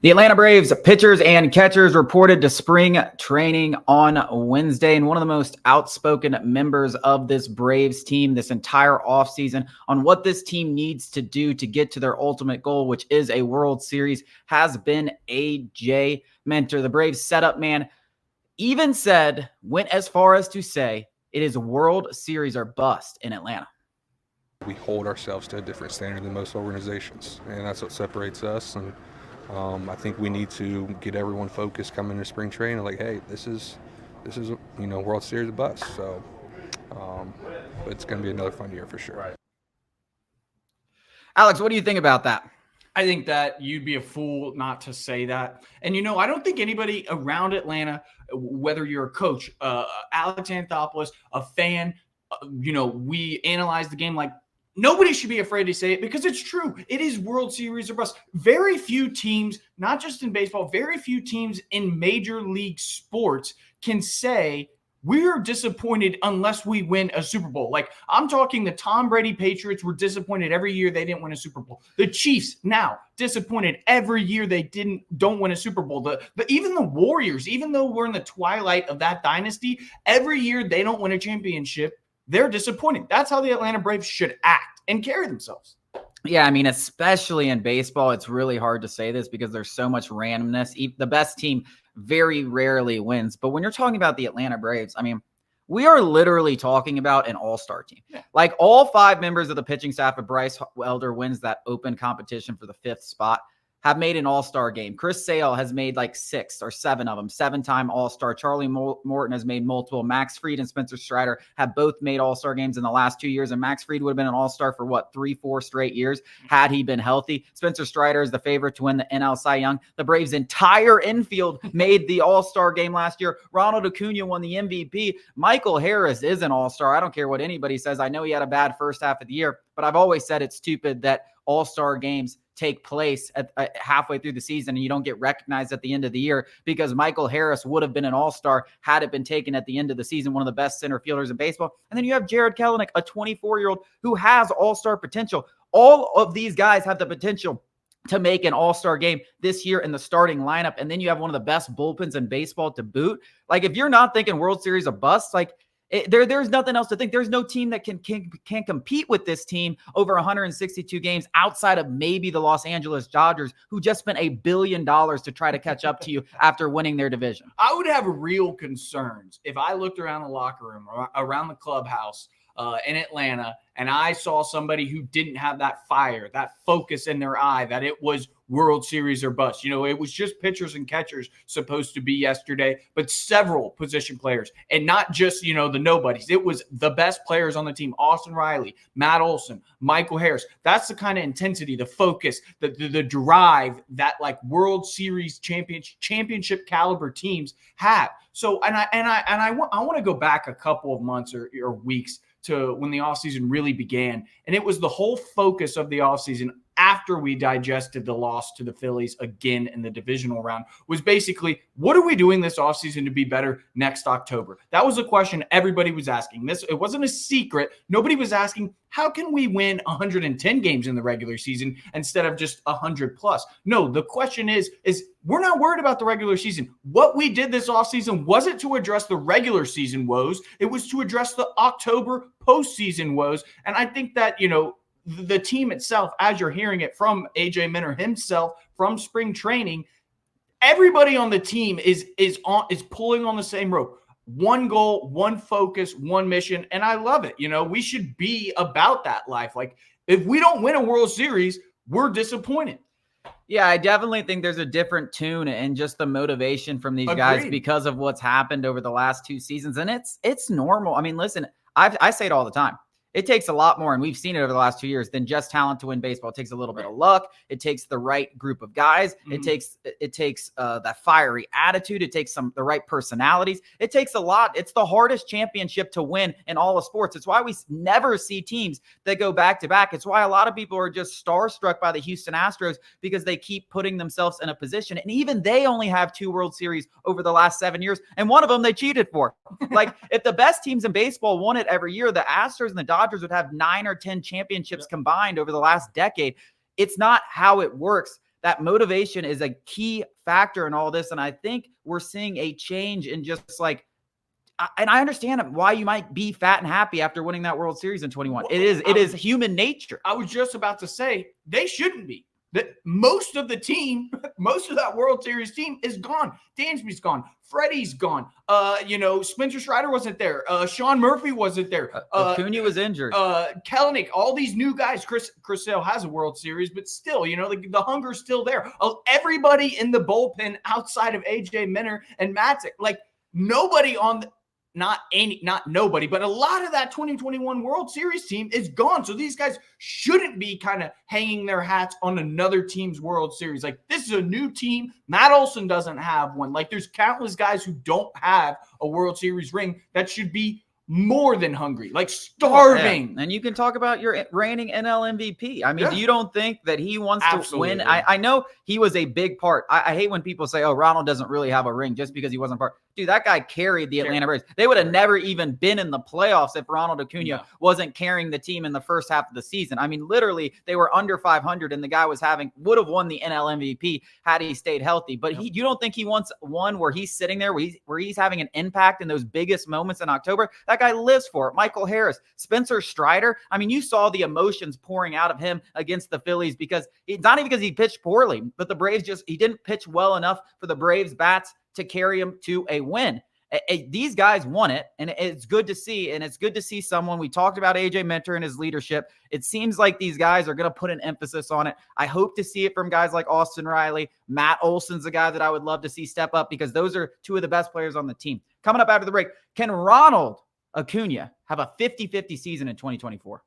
The Atlanta Braves pitchers and catchers reported to spring training on Wednesday, and one of the most outspoken members of this Braves team this entire offseason on what this team needs to do to get to their ultimate goal, which is a World Series, has been AJ Minter. The Braves setup man even went as far as to say it is World Series or bust in Atlanta. We hold ourselves to a different standard than most organizations, and that's what separates us. And I think we need to get everyone focused coming into spring training. Like, hey, this is World Series or bust. So, but it's going to be another fun year for sure. Right. Alex, what do you think about that? I think that you'd be a fool not to say that. And, I don't think anybody around Atlanta, whether you're a coach, Alex Anthopoulos, a fan, we analyze the game like nobody should be afraid to say it because it's true. It is World Series or bust. Very few teams, not just in baseball, very few teams in major league sports can say we're disappointed unless we win a Super Bowl. Like, I'm talking the Tom Brady Patriots were disappointed every year they didn't win a Super Bowl. The Chiefs now disappointed every year they don't win a Super Bowl. Even the Warriors, even though we're in the twilight of that dynasty, every year they don't win a championship, they're disappointed. That's how the Atlanta Braves should act and carry themselves. Yeah, I mean, especially in baseball, it's really hard to say this because there's so much randomness. The best team very rarely wins. But when you're talking about the Atlanta Braves, I mean, we are literally talking about an all-star team. Yeah. Like, all 5 members of the pitching staff of Bryce Elder wins that open competition for the 5th spot have made an all-star game. Chris Sale has made like 6 or 7 of them, 7-time all-star. Charlie Morton has made multiple. Max Fried and Spencer Strider have both made all-star games in the last 2 years, and Max Fried would have been an all-star for 3-4 straight years had he been healthy. Spencer Strider is the favorite to win the NL Cy Young. The Braves' entire infield made the all-star game last year. Ronald Acuna won the MVP. Michael Harris is an all-star. I don't care what anybody says. I know he had a bad first half of the year, but I've always said it's stupid that all-star games take place at halfway through the season and you don't get recognized at the end of the year, because Michael Harris would have been an all-star had it been taken at the end of the season, one of the best center fielders in baseball. And then you have Jared Kelenic, a 24-year-old who has all-star potential. All of these guys have the potential to make an all-star game this year in the starting lineup. And then you have one of the best bullpens in baseball to boot. Like, if you're not thinking World Series a bust, like, there's nothing else to think. There's no team that can compete with this team over 162 games outside of maybe the Los Angeles Dodgers, who just spent $1 billion to try to catch up to you after winning their division. I would have real concerns if I looked around the locker room, around the clubhouse in Atlanta, and I saw somebody who didn't have that fire, that focus in their eye, that it was World Series or bust. It was just pitchers and catchers supposed to be yesterday, but several position players, and not just, the nobodies. It was the best players on the team: Austin Riley, Matt Olson, Michael Harris. That's the kind of intensity, the focus, the drive that like World Series championship caliber teams have. So, I want to go back a couple of months or weeks to when the offseason really began. And it was the whole focus of the offseason after we digested the loss to the Phillies again in the divisional round was basically, what are we doing this offseason to be better next October? That was a question everybody was asking. It wasn't a secret. Nobody was asking, how can we win 110 games in the regular season instead of just 100 plus? No, the question is we're not worried about the regular season. What we did this offseason wasn't to address the regular season woes. It was to address the October postseason woes. And I think that, the team itself, as you're hearing it from AJ Minter himself from spring training, everybody on the team is pulling on the same rope. One goal, one focus, one mission. And I love it. We should be about that life. Like, if we don't win a World Series, we're disappointed. Yeah, I definitely think there's a different tune and just the motivation from these guys because of what's happened over the last 2 seasons. And it's normal. I mean, listen, I say it all the time. It takes a lot more, and we've seen it over the last 2 years, than just talent to win baseball. It takes a little bit of luck. It takes the right group of guys. Mm-hmm. It takes that fiery attitude. It takes the right personalities. It takes a lot. It's the hardest championship to win in all of sports. It's why we never see teams that go back-to-back. It's why a lot of people are just starstruck by the Houston Astros, because they keep putting themselves in a position. And even they only have 2 World Series over the last 7 years, and one of them they cheated for. Like, if the best teams in baseball won it every year, the Astros and the Dodgers would have 9 or 10 championships combined over the last decade. It's not how it works. that motivation is a key factor in all this. And I think we're seeing a change in just like, and I understand why you might be fat and happy after winning that World Series in 21. It is human nature. I was just about to say they shouldn't be. That most of the team, most of that World Series team is gone. Dansby's gone. Freddie's gone. Spencer Strider wasn't there. Sean Murphy wasn't there. Acuna was injured. Kelenic, all these new guys. Chris Sale has a World Series, but still, the hunger's still there. Everybody in the bullpen outside of AJ Minter and Matzik, like nobody on the not nobody, but a lot of that 2021 World Series team is gone. So these guys shouldn't be kind of hanging their hats on another team's World Series. Like, this is a new team. Matt Olson doesn't have one. Like, there's countless guys who don't have a World Series ring that should be more than hungry, like starving. And you can talk about your reigning NL MVP. I mean, you don't think that he wants to win? I know he was a big part. I hate when people say, oh, Ronald doesn't really have a ring just because he wasn't part. Dude, that guy carried the Atlanta Braves. They would have never even been in the playoffs if Ronald Acuna wasn't carrying the team in the first half of the season. I mean, literally, they were under 500, and the guy would have won the NL MVP had he stayed healthy. But you don't think he wants one where he's sitting there, where he's having an impact in those biggest moments in October? That guy lives for it. Michael Harris, Spencer Strider. I mean, you saw the emotions pouring out of him against the Phillies because it's not even because he pitched poorly, but the Braves he didn't pitch well enough for the Braves bats to carry him to a win. These guys won it, and it's good to see. And it's good to see someone. We talked about AJ Minter and his leadership. It seems like these guys are going to put an emphasis on it. I hope to see it from guys like Austin Riley. Matt Olson's a guy that I would love to see step up because those are two of the best players on the team. Coming up after the break, can Ronald Acuna have a 50-50 season in 2024?